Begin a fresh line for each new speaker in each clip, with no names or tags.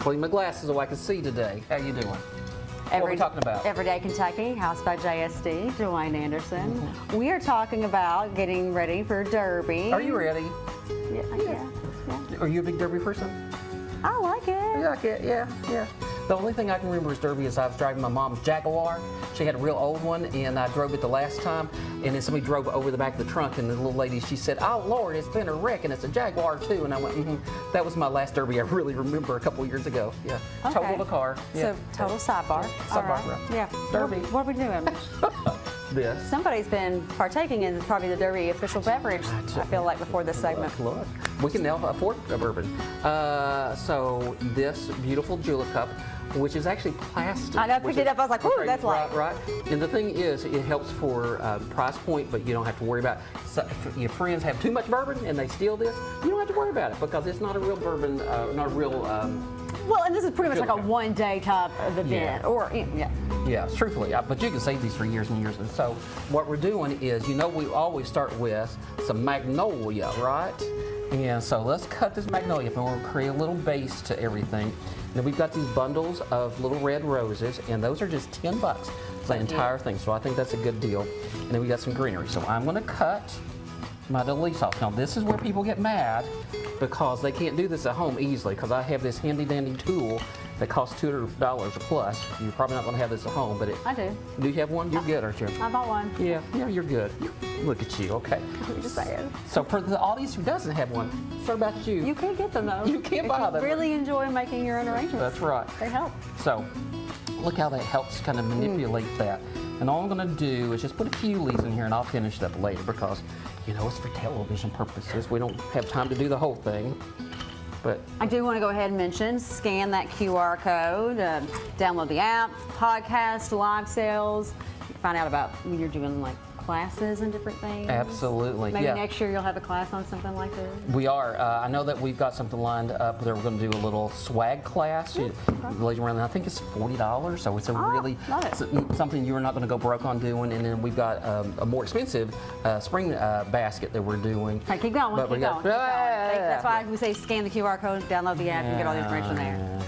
clean my glasses so I can see today. How you doing? What are we talking about?
Everyday Kentucky, housed by JSD, Dwayne Anderson. We are talking about getting ready for Derby.
Are you ready?
Yeah.
Are you a big Derby person?
I like it.
You like it? Yeah. The only thing I can remember is Derby is I was driving my mom's Jaguar. She had a real old one, and I drove it the last time, and then somebody drove over the back of the trunk, and the little lady, she said, "Oh, Lord, it's been a wreck, and it's a Jaguar, too." And I went, That was my last Derby I really remember a couple years ago. Yeah.
Okay.
Total the car. Yeah.
So, total sidebar.
Sidebar,
All right.
right.
Yeah.
Derby.
What are we doing?
This.
Somebody's been partaking in probably the Derby official beverage, I feel like, before this segment.
Look. We can now afford a bourbon. So this beautiful julep cup, which is actually plastic.
I know, I picked it up, I was like, ooh, that's light.
Right. And the thing is, it helps for price point, but you don't have to worry about it. So if your friends have too much bourbon and they steal this, you don't have to worry about it because it's not a real bourbon, not a real...
Well, and this is pretty much like a one-day type of event.
Yeah, truthfully, but you can save these for years and years. And so what we're doing is, we always start with some magnolia, right? And so let's cut this magnolia up and we'll create a little base to everything. Then we've got these bundles of little red roses, and those are just $10 for the entire thing. So I think that's a good deal. And then we got some greenery. So I'm going to cut my leaves off. Now this is where people get mad because they can't do this at home easily because I have this handy dandy tool that costs $200 or plus. You're probably not going to have this at home, but
I do.
Do you have one? You're good, aren't you?
I bought one.
Yeah, you're good. Look at you, okay.
Just saying.
So for the audience who doesn't have one, what about you?
You can get them though.
You can buy them.
Really enjoy making your own arrangements.
That's right.
They help.
So look how that helps kind of manipulate that. And all I'm going to do is just put a few leaves in here, and I'll finish it up later because, it's for television purposes. We don't have time to do the whole thing. But
I do want to go ahead and mention, scan that QR code, download the app, podcast, live sales. You can find out about when you're doing like classes and different things.
Absolutely.
Maybe next year you'll have a class on something like this.
We are. I know that we've got something lined up that we're going to do a little swag class. Around, I think it's $40, so it's a really something you're not going to go broke on doing. And then we've got a more expensive spring basket that we're doing.
All right, keep going. Keep going. That's why we say scan the QR code, download the app, and get all the information there.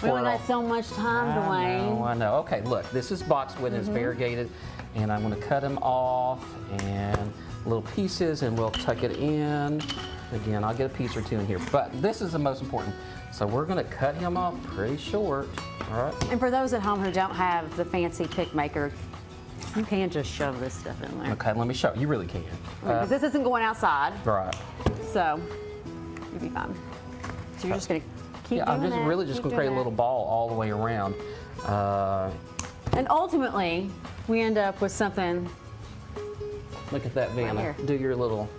We only got so much time, Dwayne.
I know. Okay, look, this is boxwood and it's variegated, and I'm going to cut them off and little pieces, and we'll tuck it in. Again, I'll get a piece or two in here, but this is the most important. So we're going to cut him off pretty short. All right.
And for those at home who don't have the fancy pick maker, you can just shove this stuff in there.
Okay, let me show you. You really can.
Because this isn't going outside.
Right.
So you'll be fine. So you're just going to keep doing
I'm just
that,
really just going to create a little ball all the way around.
And ultimately, we end up with something.
Look at that, Vanna.
Right,
do your little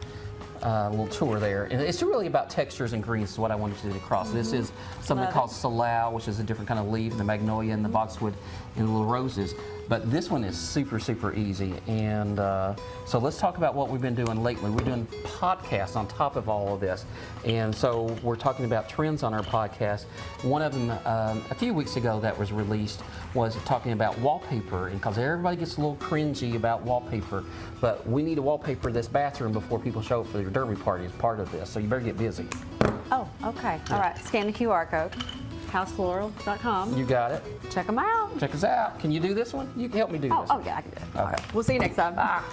tour there. And it's really about textures and greens is what I wanted you to cross. This is something called salal, which is a different kind of leaf, the magnolia and the boxwood and the little roses. But this one is super, super easy. And so let's talk about what we've been doing lately. We're doing podcasts on top of all of this. And so we're talking about trends on our podcast. One of them, a few weeks ago that was released, was talking about wallpaper. And because everybody gets a little cringy about wallpaper, but we need to wallpaper this bathroom before people show up for their derby party as part of this. So you better get busy.
Oh, okay. All right. Scan the QR code. housefloral.com.
You got it.
Check them out.
Check us out. Can you do this one? You can help me do this.
Oh, yeah, I can do it.
Okay.
We'll see you next time.